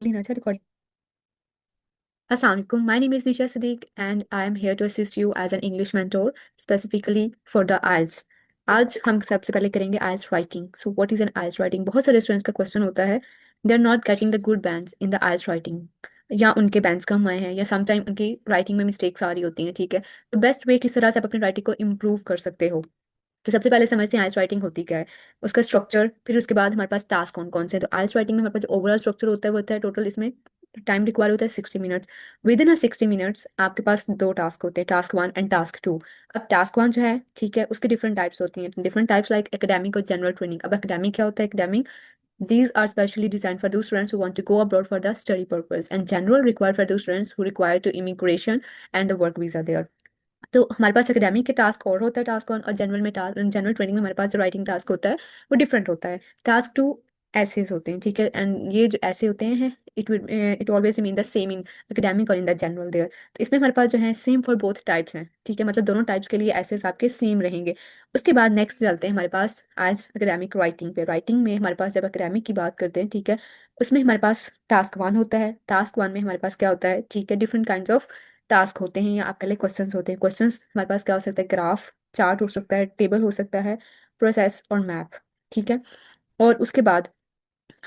लेना अच्छा recording. Assalamualaikum. My name is Nisha Siddiq and I am here to assist you as an English mentor specifically for the IELTS. आज हम सबसे पहले करेंगे IELTS writing. So what is an IELTS writing? बहुत सारे students का question होता है, they are not getting the good bands in the IELTS writing, या उनके बैंड्स कम आए हैं या समटाइम उनकी राइटिंग में मिस्टेक्स आ रही होती हैं। ठीक है, तो बेस्ट वे किस तरह से आप अपनी राइटिंग को इम्प्रूव कर सकते हो। तो सबसे पहले समझते हैं आइल्स राइटिंग होती क्या है, उसका स्ट्रक्चर, फिर उसके बाद हमारे पास टास्क कौन कौन से हैं। तो आइल्स राइटिंग में हमारे पास जो ओवरऑल स्ट्रक्चर होता है वो होता है टोटल, इसमें टाइम रिक्वायर होता है 60 मिनट्स। विद इन 60 मिनट्स आपके पास दो टास्क होते हैं, task one and task two. अब टास्क वन जो है, ठीक है, उसके डिफरेंट टाइप्स होती हैं, डिफरेंट टाइप्स लाइक एकेडमिक और जनरल ट्रेनिंग। अब एकेडमिक क्या होता है? Academic, these are specially designed for those students who want to go abroad for the study purpose, and general required for those students who require to immigration and the work visa there। तो हमारे पास academic के task और होता है, task one, और general में task, general training में हमारे पास जो राइटिंग टास्क होता है वो डिफरेंट होता है। टास्क टू ऐसेस होते हैं, ठीक है, एंड ये जो ऐसे होते हैं it always mean the same in academic और इन द जनरल देयर। तो इसमें हमारे पास जो है सेम फॉर बोथ टाइप्स हैं, ठीक है, मतलब दोनों टाइप्स के लिए ऐसेस आपके सेम रहेंगे। उसके बाद नेक्स्ट चलते हैं हमारे पास आज एकेडमिक राइटिंग पे। राइटिंग में हमारे पास जब एकेडमिक की बात करते हैं, ठीक है, उसमें हमारे पास टास्क वन होता है। टास्क वन में हमारे पास क्या होता है, ठीक है, डिफरेंट काइंड ऑफ टास्क होते हैं या आपके लिए क्वेश्चंस होते हैं। क्वेश्चंस हमारे पास क्या हो सकता है, ग्राफ, चार्ट हो सकता है, टेबल हो सकता है, प्रोसेस और मैप, ठीक है। और उसके बाद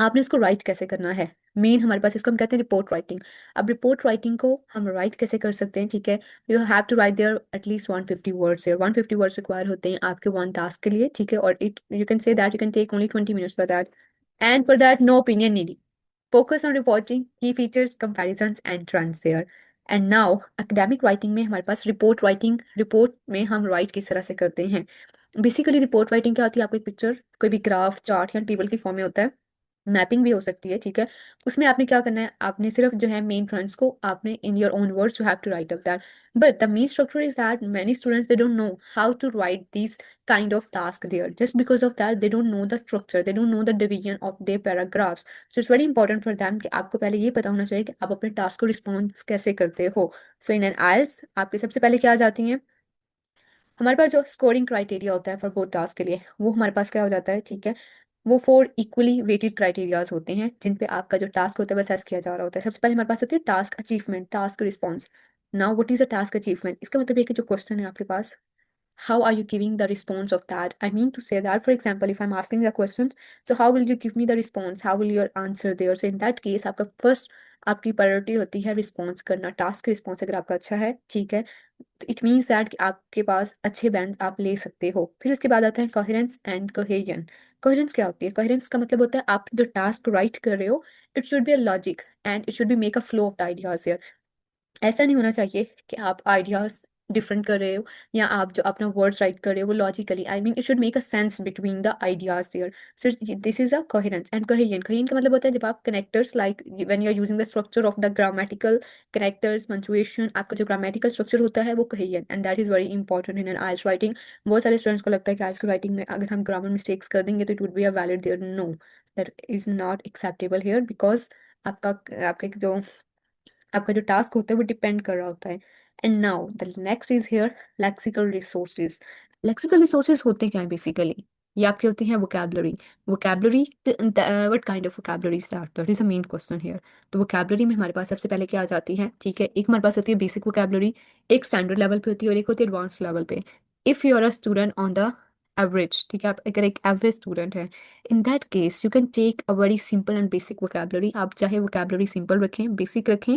आपने इसको राइट कैसे करना है, मेन हमारे पास इसको हम कहते हैं रिपोर्ट राइटिंग। अब रिपोर्ट राइटिंग को हम राइट कैसे कर सकते हैं, ठीक है, you have to write there at least 150 words. There 150 words require होते हैं आपके वन टास्क के लिए, ठीक है, और it you can say that you can take only 20 minutes for that, and for that no opinion need. Focus on reporting key features, comparisons and trends there. And now academic writing में हमारे पास report writing, report में हम right किस तरह से करते हैं। Basically report writing क्या होती है, आपको एक पिक्चर, कोई भी ग्राफ, चार्ट या टेबल की फॉर्म में होता है, मैपिंग भी हो सकती है, ठीक है। उसमें आपने क्या करना है, आपने सिर्फ जो है मेन फ्रंट्स को आपने in your own words you have to write up that. But the main structure is that many students they don't know how to write this kind of task there, just because of that they don't know the structure, they don't know the division of their paragraphs. So it's very important for them कि आपको पहले ये पता होना चाहिए कि आप अपने टास्क को रिस्पॉन्स कैसे करते हो। सो इन एन आइल्स आपके सबसे पहले क्या आ जाती हैं, हमारे पास जो स्कोरिंग क्राइटेरिया होता है फॉर बोथ टास्क के लिए, वो हमारे पास क्या हो जाता है, ठीक है, वो 4 इक्वली वेटेड क्राइटेरियाज होते हैं जिन पे आपका जो टास्क होता है वो असेस किया जा रहा होता है। सबसे पहले हमारे पास होती है task achievement, task response. Now what is a task achievement, इसका मतलब है कि जो क्वेश्चन है आपके पास, how are you giving the response of that? I mean to say that, for example, if I'm asking the questions, so how will you give me the response, how will your answer there? So in that case आपका first, आपकी priority होती है response करना, task response अगर आपका अच्छा है, ठीक है, तो इट मीन्स दैट कि आपके पास अच्छे बैंड आप ले सकते हो। फिर उसके बाद आता है कोहेरेंस एंड कोहेजन। कोहेरेंस क्या होती है, कोहेरेंस का मतलब होता है आप जो टास्क राइट कर रहे हो, it should be a logic and it should be make a flow of the ideas. ऐसा नहीं होना चाहिए कि आप आइडियाज डिफरेंट कर रहे हो या आप जो अपना वर्ड्स राइट कर रहे हो वो logically, I mean it should make a sense between the ideas there. So this is a coherence and cohesion. Cohesion का मतलब होता है जब आप connectors like when you are using the structure of the grammatical connectors, punctuation, आपका जो grammatical structure होता है वो cohesion, and that is very important in an IELTS writing. बहुत सारे स्टूडेंट्स को लगता है कि आइल्स की राइटिंग में अगर हम ग्रामर मिस्टेक्स कर देंगे तो it would be a valid there, no, that is not acceptable here, because आपका आपका जो आपका जो टास्क होता है वो डिपेंड कर रहा होता है। And now the next is here lexical resources. Lexical resources होते क्या है बेसिकली, ये आपके होते हैं vocabulary. Vocabulary, what kind of vocabulary is that, that is the main question here. तो वोकैबलरी में हमारे पास सबसे पहले क्या आ जाती है, ठीक है, एक हमारे पास होती है बेसिक वोकैबलरी, एक स्टैंडर्ड लेवल पे होती है और एक होती है एडवांस लेवल पे। If you are a student on the average, ठीक है, आप अगर एक एवरेज स्टूडेंट है, in that case you can take a very simple and basic vocabulary. आप चाहे वोकैबलरी सिंपल रखें, बेसिक रखें,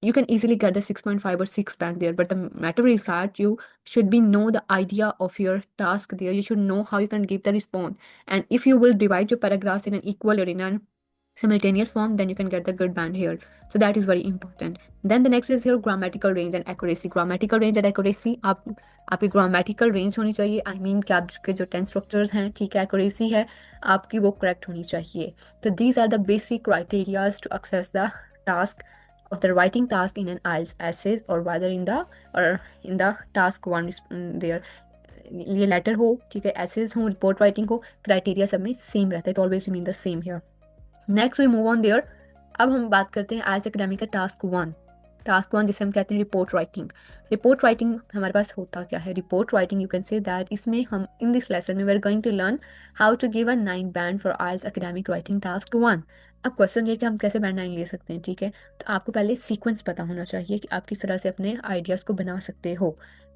you can easily get the 6.5 or 6 band there, but the matter is that you should be know the idea of your task there, you should know how you can give the response, and if you will divide your paragraphs in an equal or in a simultaneous form, then you can get the good band here. So that is very important. Then the next is your grammatical range and accuracy. Grammatical range and accuracy, आप आपकी grammatical range होनी चाहिए, I mean कि आपके जो tense structures हैं, ठीक है, accuracy है आपकी वो correct होनी चाहिए। तो these are the basic criteria to access the task of the writing task in an IELTS essays or whether in the task one there, ये लेटर हो, ठीक है, एसेज हो, रिपोर्ट राइटिंग हो, क्राइटेरिया सब में सेम रहता है, it always mean the same here. Next we move on there. अब हम बात करते हैं आइल्स एकेडमी का टास्क वन। टास्क वन जिसे हम कहते हैं रिपोर्ट राइटिंग। रिपोर्ट राइटिंग हमारे पास होता क्या है? Report writing you can say that इसमें हम इन दिस लेसन में we are going to learn how to give a 9 band for IELTS academic writing task one. अब क्वेश्चन ये कि हम कैसे बैंड 9 ले सकते हैं, ठीक है। तो आपको पहले सीक्वेंस पता होना चाहिए कि आप किस तरह से अपने आइडियाज़ को बना सकते हो।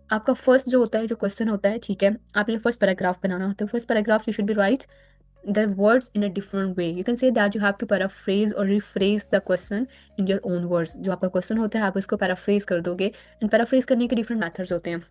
आपका फर्स्ट जो होता है, जो क्वेश्चन होता है, ठीक है, आपने फर्स्ट पैराग्राफ बनाना होता है। First paragraph you should be right the words in a different way. You can say that you have to paraphrase or rephrase the question in your own words. जो आपका question होता है आप उसको paraphrase कर दोगे, एंड पैराफ्रेज करने के डिफरेंट मेथड्स होते हैं।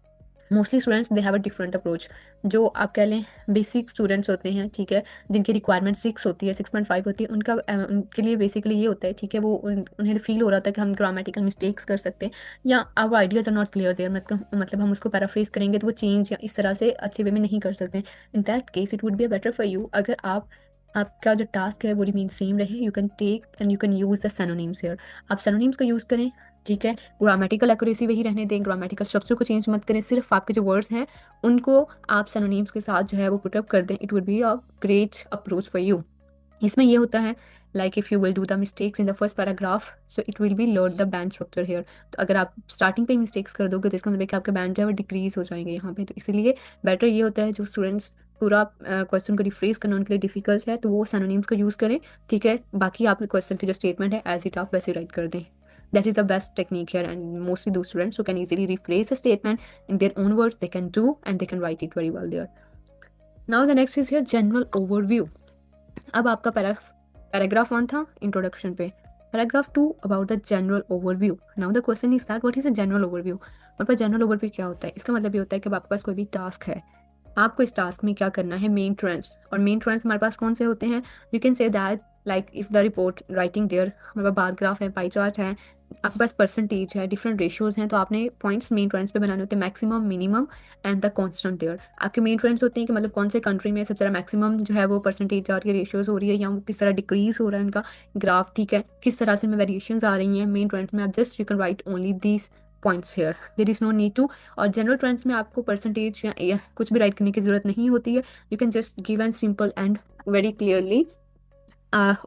Mostly students they have a different approach. जो आप कह लें बेसिक स्टूडेंट्स होते हैं, ठीक है, जिनकी रिक्वायरमेंट 6 होती है, 6.5 होती है, उनका उनके लिए बेसिकली ये होता है, ठीक है, वो उन्हें फील हो रहा था कि हम ग्रामेटिकल मिस्टेक्स कर सकते हैं या our ideas are not clear there, मतलब हम उसको पैराफ्रेज करेंगे तो वो चेंज या इस तरह से अच्छे वे में नहीं कर सकते। In that case it would be better for you अगर आपका जो टास्क है वो रिमेन सेम रहे। You can take and you can use the synonyms here. आप सैनोनिम्स को यूज करें, ठीक है। ग्रामेटिकल एक्यूरेसी वही रहने दें, ग्रामेटिकल स्ट्रक्चर को चेंज मत करें, सिर्फ आपके जो वर्ड्स हैं उनको आप सैनोनिम्स के साथ जो है वो पुटअप कर दें। It would be a great approach for you. इसमें ये होता है like if you will do the mistakes in the first paragraph so it will be learn the band structure here. तो अगर आप स्टार्टिंग पे मिस्टेक्स कर दोगे तो इसका मतलब है कि आपके बैंड जो है वो डिक्रीज हो जाएंगे यहाँ पे। तो इसीलिए बेटर ये होता है जो स्टूडेंट्स पूरा क्वेश्चन को रिफ्रेज करना उनके लिए डिफिकल्ट है तो वो सैनोनिम्स को यूज़ करें, ठीक है। बाकी आप क्वेश्चन की जो स्टेटमेंट है एज इट आप वैसे राइट कर दें। That is the best technique here, and mostly those students who can easily rephrase a statement in their own words, they can do and they can write it very well there. Now the next is here general overview. अब आपका paragraph one था introduction पे, paragraph two about the general overview. Now the question is that what is a general overview. और पर general overview क्या होता है? इसका मतलब ये होता है कि अब आपके पास कोई भी टास्क है, आपको इस टास्क में क्या करना है, मेन ट्रेंड्स। और मेन ट्रेंड्स हमारे पास कौन से होते हैं? You can say that like if the report writing there, हमारे पास बार ग्राफ है, पाई चार्ट है, आपके पास परसेंटेज है, डिफरेंट रेशियोज हैं, तो आपने पॉइंट्स मेन ट्रेंड्स पे बनाने होते हैं, maximum, minimum and the constant there. आपके मेन ट्रेंड्स होते हैं कि मतलब कौन से कंट्री में सबसे ज़्यादा मैक्सिमम जो है वो परसेंटेज जा रही है, रेशियोज हो रही है, या वो किस तरह डिक्रीज हो रहा है उनका ग्राफ, ठीक है, किस तरह से वेरिएशंस आ रही हैं मेन ट्रेंड्स में। आप just you can write only these points here, there is no need to. और जनरल ट्रेंड्स में आपको परसेंटेज या कुछ भी राइट करने की जरूरत नहीं होती है। You can just give an simple and very clearly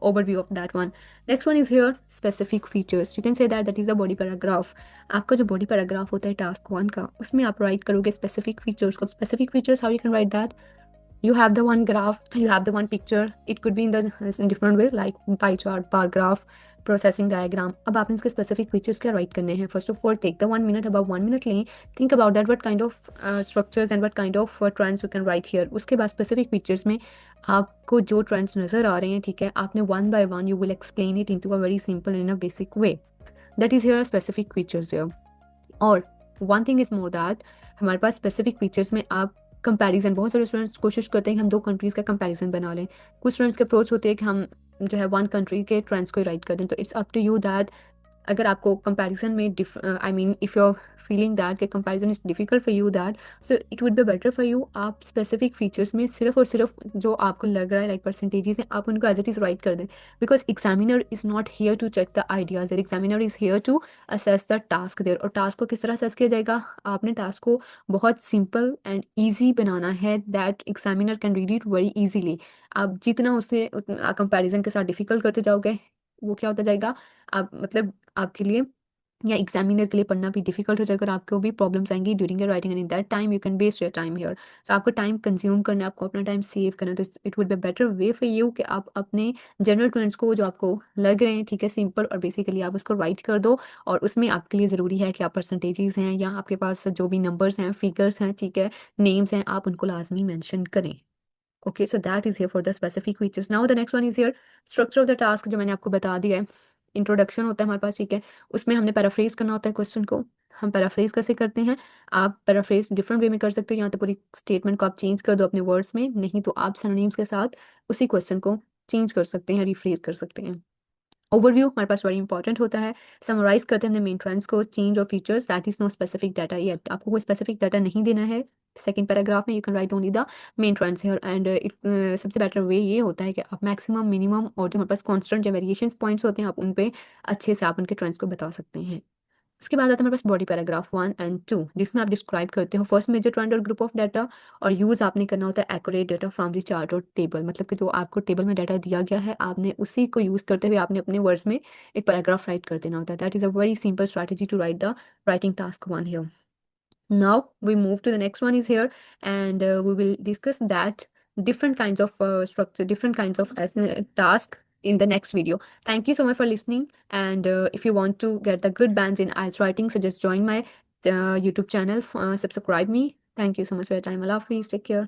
overview of that one. Next one is here specific features. You can say that that is the body paragraph. आपका जो body paragraph होता है टास्क वन का, उसमें आप right करोगे specific features को। specific features how you can write that? You have the one graph, you have the one picture. It could be in different way like pie chart, bar graph, processing diagram. अब आपने इसके specific features क्या write करने हैं? First of all, take the 1 minute, about 1 minute लें, think about that, what kind of structures and what kind of trends you can write here. उसके बाद specific features में आपको जो trends नज़र आ रहे हैं, ठीक है, आपने one by one you will explain it into a very simple in a basic way. That is here specific features here. और one thing is more that हमारे पास स्पेसिफिक फीचर्स में आप कंपैरिजन, बहुत सारे स्टूडेंट्स कोशिश करते हैं कि हम दो कंट्रीज़ का कंपैरिजन बना लें। कुछ स्टूडेंट्स के अप्रोच होते हैं कि हम जो है वन कंट्री के ट्रेंड्स को राइट कर दें। तो it's up to you that अगर आपको कंपैरिजन में I mean if you are feeling that कि comparison is difficult for you that so it would be better for you आप स्पेसिफिक फीचर्स में सिर्फ और सिर्फ जो आपको लग रहा है लाइक परसेंटेजेस हैं आप उनको एज इट इज़ राइट कर दें। Because examiner is not here to check the ideas, examiner is here to assess the task there. और टास्क को किस तरह असेस किया जाएगा? आपने टास्क को बहुत सिंपल एंड ईजी बनाना है that examiner can read it very easily. आप जितना उससे कंपैरिजन के साथ डिफिकल्ट करते जाओगे वो क्या होता जाएगा, आप मतलब आपके लिए या एग्जामिनर के लिए पढ़ना भी डिफिकल्ट हो जाएगा और आपको भी प्रॉब्लम्स आएंगी during your writing and in that time you can waste your time here. तो आपको टाइम कंज्यूम करना है, आपको अपना टाइम सेव करना है। तो it would be better way for you कि आप अपने जनरल ट्रेंड्स को जो आपको लग रहे हैं, ठीक है, सिंपल और बेसिकली आप उसको राइट कर दो। और उसमें आपके लिए ज़रूरी है कि आप परसेंटेजेस हैं या आपके पास जो भी नंबर्स हैं, फिगर्स हैं, ठीक है, नेम्स हैं, आप उनको लाजमी मैंशन करें। Okay, so that is here for the specific features. Now the next one is here structure of the task, जो मैंने आपको बता दिया है। इंट्रोडक्शन होता है हमारे पास, ठीक है, उसमें हमने पैराफ्रेज करना होता है क्वेश्चन को। हम पैराफ्रेज कैसे करते हैं? आप पैराफ्रेज डिफरेंट वे में कर सकते हो, यहाँ तो पूरी स्टेटमेंट को आप चेंज कर दो अपने वर्ड्स में, नहीं तो आप सिनोनिम्स के साथ उसी क्वेश्चन को चेंज कर सकते हैं, रिफ्रेज कर सकते हैं। ओवरव्यू हमारे पास वेरी इंपॉर्टेंट होता है, समराइज करते हैं हमने मेन ट्रेंड्स को, चेंज और features, that is no specific data yet. आपको कोई स्पेसिफिक डाटा नहीं देना है सेकंड पैराग्राफ में, you can write only the main trends here. And it सबसे बेटर वे ये होता है कि आप मैक्सिमम, मिनिमम और जो हमारे पास कॉन्स्टेंट या वेरिएशंस पॉइंट्स होते हैं आप उन पे अच्छे से आप उनके ट्रेंड्स को बता सकते हैं। इसके बाद आता है हमारे पास बॉडी पैराग्राफ 1 and 2, जिसमें आप डिस्क्राइब करते हो फर्स्ट मेजर ट्रेंड और ग्रुप ऑफ डाटा, और यूज आपने करना होता है accurate data from the chart और टेबल, मतलब कि जो आपको टेबल में डाटा दिया गया है आपने उसी को यूज करते हुए आपने अपने वर्ड्स में एक पैराग्राफ राइट कर देना होता है। That is a very simple strategy to write the writing task 1 here. Now we move to the next one is here, and we will discuss that different kinds of structure, different kinds of task in the next video. Thank you so much for listening. And if you want to get the good bands in IELTS writing, so just join my YouTube channel, subscribe me. Thank you so much for your time. Allah Hafiz. Take care.